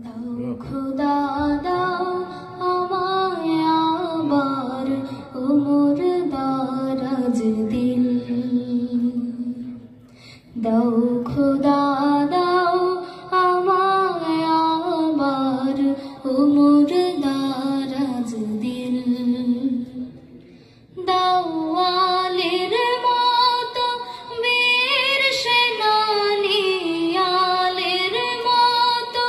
দাও খোদা দাও আমায় আবার ওমর দারাজ দিল, দাও খোদা দাও আমায় আবার ওমর দারাজ দিল, দাও আলীর মতো বীর সেনানী, আলীর মতো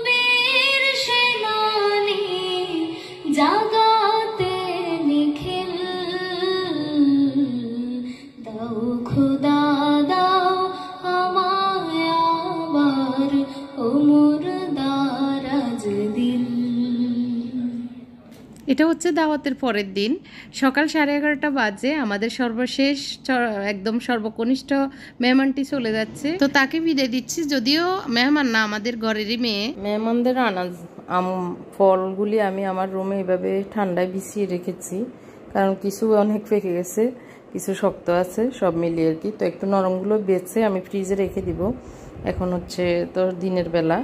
বীর সেনানী জাগাতে নিখিল, দাও খোদা দাও আমায় আবার ওমর দারাজ দিল। এটা হচ্ছে দাওয়াতের পরের দিন সকাল 11:30 বাজে। আমাদের সর্বশেষ একদম সর্বকনিষ্ঠ মেহমানটি চলে যাচ্ছে, তো তাকে বিদায় দিচ্ছি। যদিও মেহমান না, আমাদের ঘরেরই মেয়ে। মেহমানদের আনাজ ফলগুলি আমি আমার রুমে এভাবে ঠান্ডায় বিছিয়ে রেখেছি, কারণ কিছু অনেক পেকে গেছে, কিছু শক্ত আছে, সব মিলিয়ে আর কি। তো একটু নরমগুলো বেছে আমি ফ্রিজে রেখে দিব। এখন হচ্ছে তো দিনের বেলা,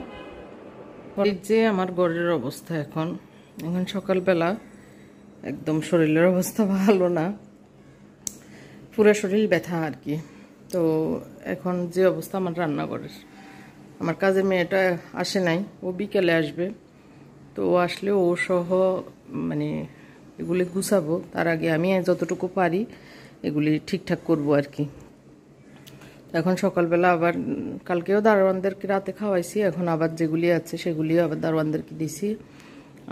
যে আমার ঘরের অবস্থা এখন সকালবেলা একদম শরীরের অবস্থা ভালো না, পুরো শরীর ব্যথা আর কি। তো এখন যে অবস্থা আমার রান্নাঘরের, আমার কাজের মেয়েটা আসে নাই, ও বিকেলে আসবে। তো ও আসলে ও সহ মানে এগুলি গুছাবো, তার আগে আমি যতটুকু পারি এগুলি ঠিকঠাক করব আর কি। এখন সকালবেলা আবার কালকেও দারোয়ানদেরকে রাতে খাওয়াইছি, এখন আবার যেগুলি আছে সেগুলিও আবার দারোয়ানদেরকে দিছি।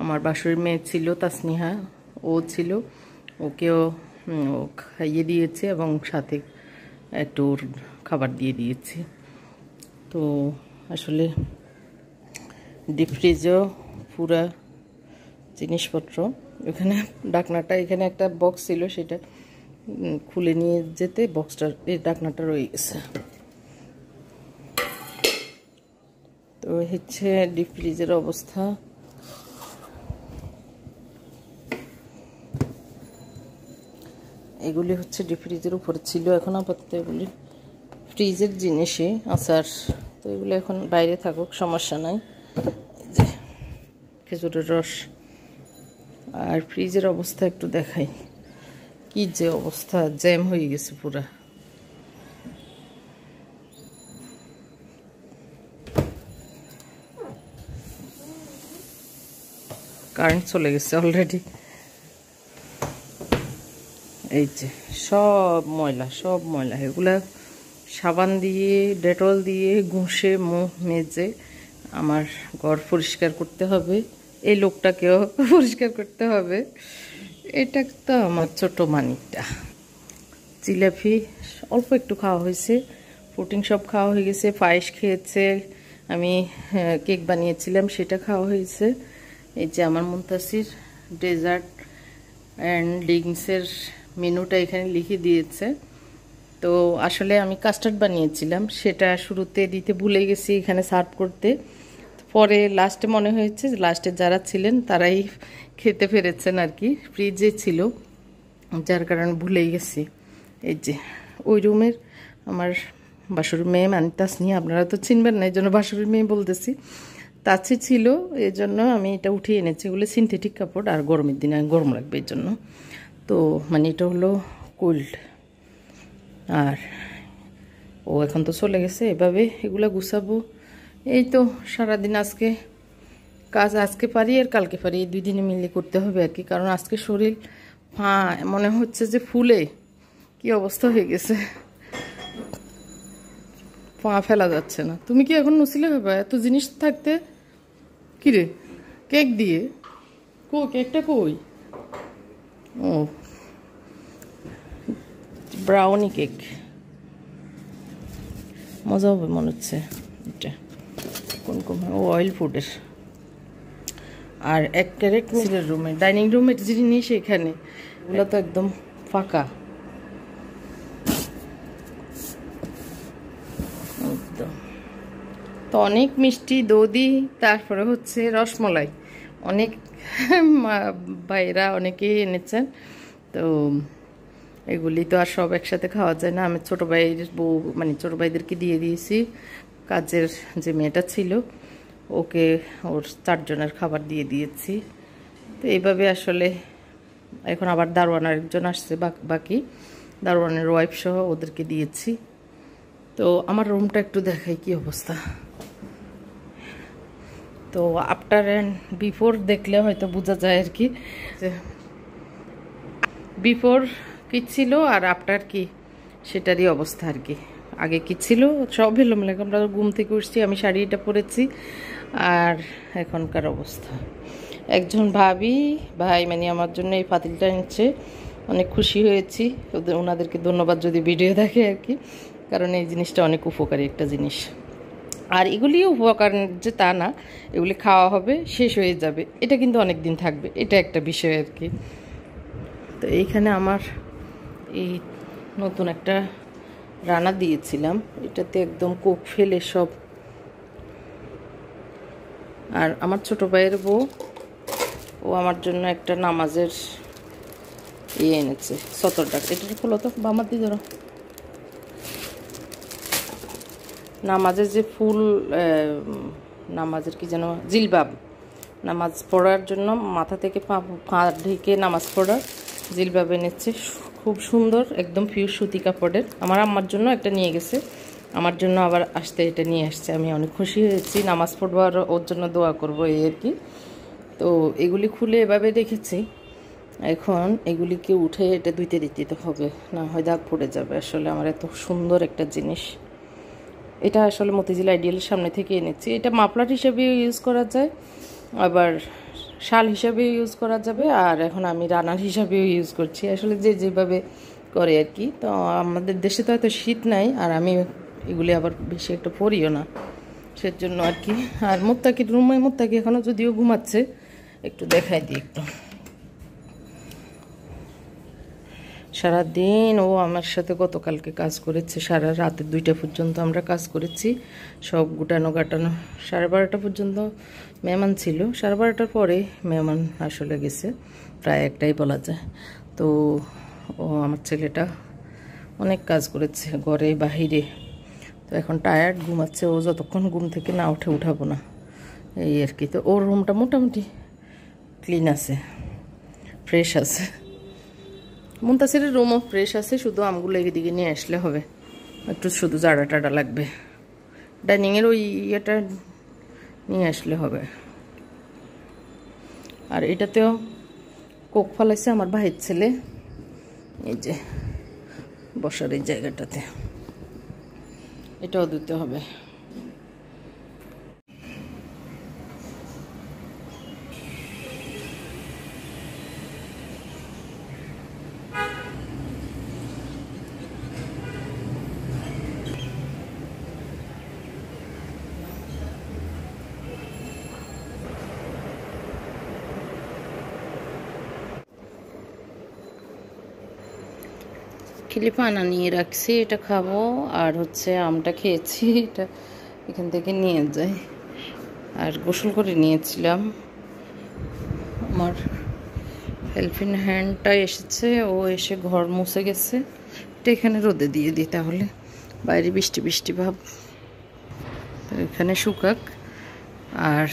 আমার বাসুর মেয়ে ছিল তাসনিহা, ও ছিল, ওকেও খাইয়ে দিয়েছে এবং সাথে একটু খাবার দিয়ে দিয়েছি। তো আসলে ডিপ ফ্রিজও পুরা জিনিসপত্র, এখানে ঢাকনাটা, এখানে একটা বক্স ছিল সেটা খুলে নিয়ে যেতে বক্সটার এই ঢাকনাটা রয়ে গেছে। তো হচ্ছে ডিপ ফ্রিজের অবস্থা। এগুলি হচ্ছে ডিপ ফ্রিজের উপরে ছিল, এখন আপাতত এগুলি ফ্রিজের জিনিসই আচার। তো এগুলো এখন বাইরে থাকুক, সমস্যা নাই। যে খেজুরের রস, আর ফ্রিজের অবস্থা একটু দেখাই, কি যে অবস্থা, জ্যাম হয়ে গেছে পুরা। কারেন্ট চলে গেছে অলরেডি। এই যে সব ময়লা, এগুলা সাবান দিয়ে ডেটল দিয়ে ঘষে মুখ মেজে আমার ঘর পরিষ্কার করতে হবে, এই লোকটাকেও পরিষ্কার করতে হবে। এটা তো আমার ছোট মানিকটা। জিলাপি অল্প একটু খাওয়া হয়েছে, পুডিং সব খাওয়া হয়ে গেছে, পায়েস খেয়েছে, আমি কেক বানিয়েছিলাম সেটা খাওয়া হয়েছে। এই যে আমার মুনতাসির ডেজার্ট অ্যান্ড ড্রিঙ্কসের মেনুটা এখানে লিখে দিয়েছে। তো আসলে আমি কাস্টার্ড বানিয়েছিলাম, সেটা শুরুতে দিতে ভুলে গেছি এখানে সার্ভ করতে। পরে লাস্টে মনে হয়েছে লাস্টে যারা ছিলেন তারাই খেতে পেরেছেন আর কি, ফ্রিজে ছিল, যার কারণে ভুলেই গেছি। এই যে ওই রুমের আমার বাসুর মেয়ে তাসনিয়া, আপনারা তো চিনবেন না, এই জন্য বাসুর মেয়ে বলতেছি, তাছে ছিল, এই জন্য আমি এটা উঠিয়ে এনেছি। এগুলো সিনথেটিক কাপড়, আর গরমের দিনে গরম লাগবে এই জন্য। তো মানে এটা হলো কোল্ড। আর ও এখন তো চলে গেছে, এভাবে এগুলো গুছাবো। এই তো সারাদিন আজকে কাজ, আজকে পারি আর কালকে পারি, এই 2 দিনে মিলে করতে হবে আর কি। কারণ আজকে শরীর মনে হচ্ছে যে ফুলে কি অবস্থা হয়ে গেছে, পা ফেলা যাচ্ছে না। তুমি কি এখন নসিলে হবে এত জিনিস থাকতে? কিরে কেক দিয়ে কেকটা কই? ও ব্রাউনি কেক, মজা হবে মনে হচ্ছে। এটা কোন অয়েল ফুডের। আর এক ক্যারেট মিলের রুমে, ডাইনিং রুমের জিনিস এখানে, এগুলো তো একদম ফাঁকা একদম। তো অনেক মিষ্টি দধি, তারপরে হচ্ছে রসমলাই, অনেক ভাইরা অনেকেই এনেছেন। তো এগুলি তো আর সব একসাথে খাওয়া যায় না। আমি ছোটো ভাইয়ের বউ মানে ছোটো ভাইদেরকে দিয়ে দিয়েছি, কাজের যে মেয়েটা ছিল ওকে ওর 4 জনের খাবার দিয়ে দিয়েছি। তো এইভাবে আসলে এখন আবার দারোয়ান আরেকজন আসছে, বাকি দারোয়ানের ওয়াইফ সহ ওদেরকে দিয়েছি। তো আমার রুমটা একটু দেখাই কি অবস্থা। তো আফটার অ্যান্ড বিফোর দেখলে হয়তো বোঝা যায় আর কি, বিফোর কি ছিল আর আফটার কি সেটারই অবস্থা আর কি। আগে কি ছিল সব এলোমেলো, আমরা ঘুম থেকে উঠছি, আমি শাড়িটা পরেছি, আর এখনকার অবস্থা। একজন ভাই মানে আমার জন্য এই পাতিলটা এনেছে, অনেক খুশি হয়েছি। ওনাদেরকে ধন্যবাদ যদি ভিডিও দেখে আর কি, কারণ এই জিনিসটা অনেক উপকারী একটা জিনিস। আর এগুলিও উপকার যে তা না, এগুলি খাওয়া হবে শেষ হয়ে যাবে, এটা কিন্তু অনেক দিন থাকবে, এটা একটা বিষয় আর কি। তো এইখানে আমার এই নতুন একটা রান্না দিয়েছিলাম, এটাতে একদম কোক ফেলে সব। আর আমার ছোট ভাইয়ের বউ, ও আমার জন্য একটা নামাজের এনেছে 70 টাকা। এটা হলো তো বামাতি ধরো, নামাজের যে ফুল, নামাজের কি যেন জিলবাব, নামাজ পড়ার জন্য মাথা থেকে পা ঢেকে নামাজ পড়ার জিলবাব এনেছে, খুব সুন্দর, একদম পিওর সুতি কাপড়ের। আমার আম্মার জন্য একটা নিয়ে গেছে, আমার জন্য আবার আসতে এটা নিয়ে আসছে। আমি অনেক খুশি হয়েছি, নামাজ পড়বো আর ওর জন্য দোয়া করবো এই আর কি। তো এগুলি খুলে এভাবে রেখেছি, এখন এগুলিকে উঠে এটা ধুইতে দিতে হবে, না হয় দাগ পড়ে যাবে। আসলে আমার এত সুন্দর একটা জিনিস, এটা আসলে মতিঝিল আইডিয়ালের সামনে থেকে এনেছি। এটা মাফলার হিসেবেও ইউজ করা যায়, আবার শাল হিসাবেও ইউজ করা যাবে, আর এখন আমি রানার হিসাবেও ইউজ করছি, আসলে যে যেভাবে করে আর কি। তো আমাদের দেশে তো হয়তো শীত নাই, আর আমি এগুলি আবার বেশি একটা পরিও না, সেজন্য আর কি। আর মুত্তাকির রুমে, মুত্তাকি এখনও যদিও ঘুমাচ্ছে, একটু দেখাই দিই একটু। সারাদিন ও আমার সাথে গতকালকে কাজ করেছে, সারা রাতে 2টা পর্যন্ত আমরা কাজ করেছি, সব গুটানো গাটানো। 12:30 পর্যন্ত মেহমান ছিল, 12:30টার পরে মেহমান আসলে গেছে, প্রায় 1টাই বলা যায়। তো ও আমার ছেলেটা অনেক কাজ করেছে ঘরে বাহিরে, তো এখন টায়ার্ড, ঘুমাচ্ছে। ও যতক্ষণ ঘুম থেকে না উঠে উঠাবো না এই আর কি। তো ওর রুমটা মোটামুটি ক্লিন আছে, ফ্রেশ আছে। মুনতাসিরের রুমও ফ্রেশ আছে, শুধু আমগুলো এদিকে নিয়ে আসলে হবে, একটু শুধু জাডা টাডা লাগবে। ডাইনিংয়ের ওই ইয়েটা নিয়ে আসলে হবে। আর এটাতেও কোক ফালাইছে আমার ভাইয়ের ছেলে, এই যে বসার এই জায়গাটাতে, এটাও দিতে হবে। কিলিপানা নিয়ে রাখছি, এটা খাবো। আর হচ্ছে আমটা খেয়েছি, এটা এখান থেকে নিয়ে যাই। আর গোসল করে নিয়েছিলাম, আমার হেল্পিং হ্যান্ডটা এসেছে, ও এসে ঘর মুছে গেছে। এটা এখানে রোদে দিয়ে দিই, তাহলে বাইরে বৃষ্টি বৃষ্টি ভাব, এখানে শুকাক। আর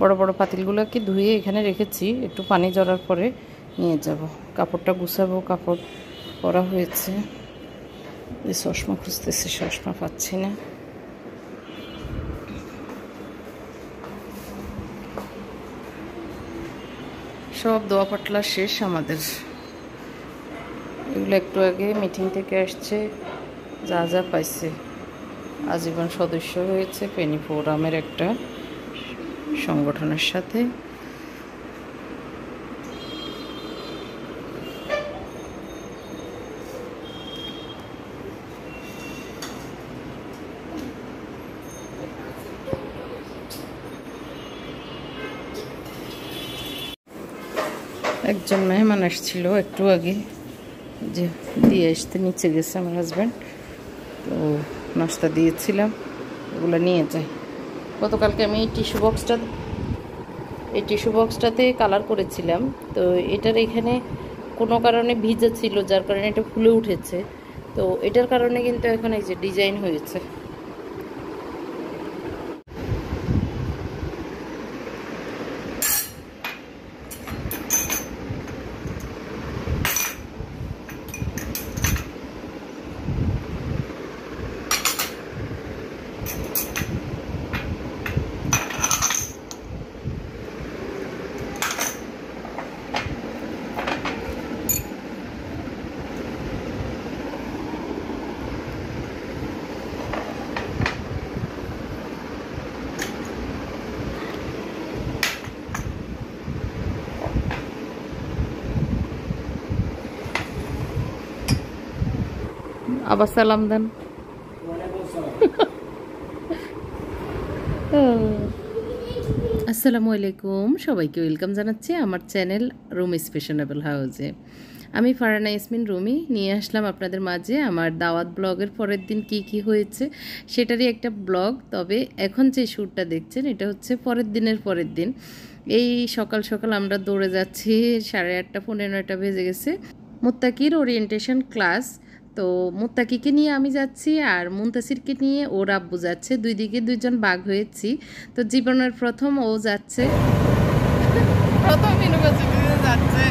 বড় বড় পাতিলগুলোকে ধুয়ে এখানে রেখেছি, একটু পানি ঝরার পরে নিয়ে যাব। কাপড়টা গুছাবো, কাপড় পরা হয়েছে। এই চশমা খুঁজতেছি, চশমা পাচ্ছি না। সব দোয়া পাটলা শেষ আমাদের। এগুলো একটু আগে মিটিং থেকে আসছে, যা যা পাইছে। আজীবন সদস্য হয়েছে পেনি ফোরামের একটা সংগঠনের সাথে। একজন মেহমান আসছিল একটু আগে, যে দিয়ে আসতে নিচে গেছে আমার হাজব্যান্ড, তো নাস্তা দিয়েছিলাম, ওগুলো নিয়ে যাই। গতকালকে আমি এই টিস্যু বক্সটাতে কালার করেছিলাম, তো এটার এখানে কোনো কারণে ভিজে ছিল, যার কারণে এটা ফুলে উঠেছে। তো এটার কারণে কিন্তু এখন এই যে ডিজাইন হয়েছে। আবার সালাম দেন। আসসালামু আলাইকুম, সবাইকে ওয়েলকাম জানাচ্ছি আমার চ্যানেল রুমিস ফ্যাশনেবল হাউসে। আমি ফারহানা ইয়াসমিন রুমি নিয়ে আসলাম আপনাদের মাঝে আমার দাওয়াত ব্লগের পরের দিন কি হয়েছে সেটারই একটা ব্লগ। তবে এখন যে শ্যুটটা দেখছেন এটা হচ্ছে পরের দিন। এই সকাল সকাল আমরা দৌড়ে যাচ্ছি, 8:30 পৌনে 9টা বেজে গেছে। মুত্তাকির ওরিয়েন্টেশন ক্লাস, তো মুত্তাকিকে নিয়ে আমি যাচ্ছি আর মুনতাসিরকে নিয়ে ওর আব্বু যাচ্ছে। দুই দিকে দুইজন বাঘ হয়েছি। তো জীবনের প্রথম ও যাচ্ছে, প্রথম ইউনিভার্সিটিতে যাচ্ছে।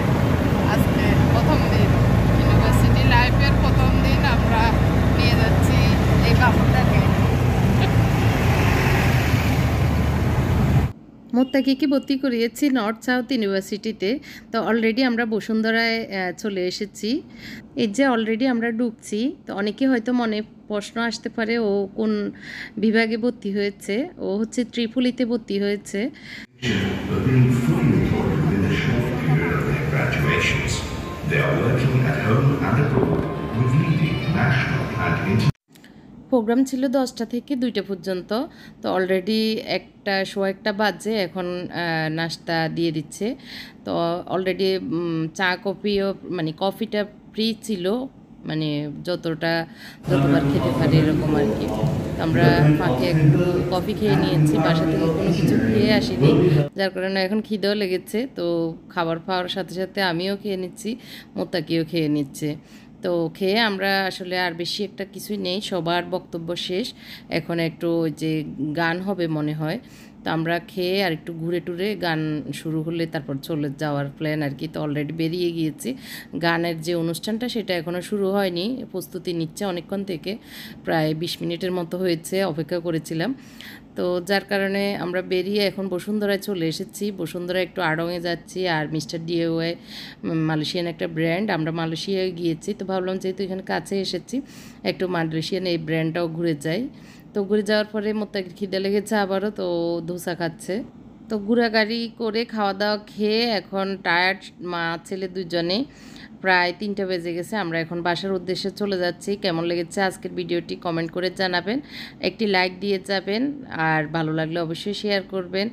আজকে প্রথম দিন, ইউনিভার্সিটি লাইফের প্রথম দিন আমরা নিয়ে যাচ্ছি এই বাবুটাকে। মুত্তাকিকে ভর্তি করিয়েছি নর্থ সাউথ ইউনিভার্সিটিতে। তো অলরেডি আমরা বসুন্ধরায় চলে এসেছি। এই যে অলরেডি আমরা ঢুকছি। তো অনেকে হয়তো মনে প্রশ্ন আসতে পারে ও কোন বিভাগে ভর্তি হয়েছে। ও হচ্ছে ত্রিপুলিতে ভর্তি হয়েছে। প্রোগ্রাম ছিল 10টা থেকে 2টা পর্যন্ত। তো অলরেডি 1টা বাজে, এখন নাস্তা দিয়ে দিচ্ছে। তো অলরেডি চা কফিও, মানে কফিটা ফ্রি ছিল, মানে যতবার খেতে পারি এরকম আর কি। আমরা ফাঁকে একটু কফি খেয়ে নিয়েছি, বাসা থেকে কোনো কিছু খেয়ে আসিনি, যার কারণে এখন খিদেও লেগেছে। তো খাবার খাওয়ার সাথে সাথে আমিও খেয়ে নিচ্ছি, মোত্তাকিও খেয়ে নিচ্ছে। তো খেয়ে আমরা আসলে আর বেশি একটা কিছুই নেই, সবার বক্তব্য শেষ। এখন একটু যে গান হবে মনে হয়, তো আমরা খেয়ে আর একটু ঘুরে টুরে গান শুরু হলে তারপর চলে যাওয়ার প্ল্যান আর কি। তো অলরেডি বেরিয়ে গিয়েছি। গানের যে অনুষ্ঠানটা সেটা এখনও শুরু হয়নি, প্রস্তুতি নিচ্ছে অনেকক্ষণ থেকে, প্রায় 20 মিনিটের মতো হয়েছে, অপেক্ষা করেছিলাম। তো যার কারণে আমরা বেরিয়ে এখন বসুন্ধরায় চলে এসেছি। বসুন্ধরা একটু আড়ংয়ে যাচ্ছি, আর মিস্টার ডিওয়াই মালয়েশিয়ান একটা ব্র্যান্ড, আমরা মালয়েশিয়ায় গিয়েছি। তো ভাবলাম যেহেতু এখানে কাছে এসেছি একটু মালয়েশিয়ান এই ব্র্যান্ডটাও ঘুরে যাই। তো ঘুরে যাওয়ার পরে মোত্তাকির খিদে লেগেছে আবারও, তো ধোসা খাচ্ছে। তো ঘোরাগাড়ি করে খাওয়া দাওয়া খেয়ে এখন টায়ার্ড মা ছেলে দুজনে, প্রায় 3টা বেজে গেছে। আমরা এখন বাসার উদ্দেশ্যে চলে যাচ্ছি। কেমন লেগেছে আজকের ভিডিওটি কমেন্ট করে জানাবেন, একটি লাইক দিয়ে যাবেন, আর ভালো লাগলে অবশ্যই শেয়ার করবেন।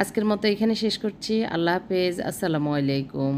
আজকের মতো এখানে শেষ করছি। আল্লাহ হাফেজ, আসসালামু আলাইকুম।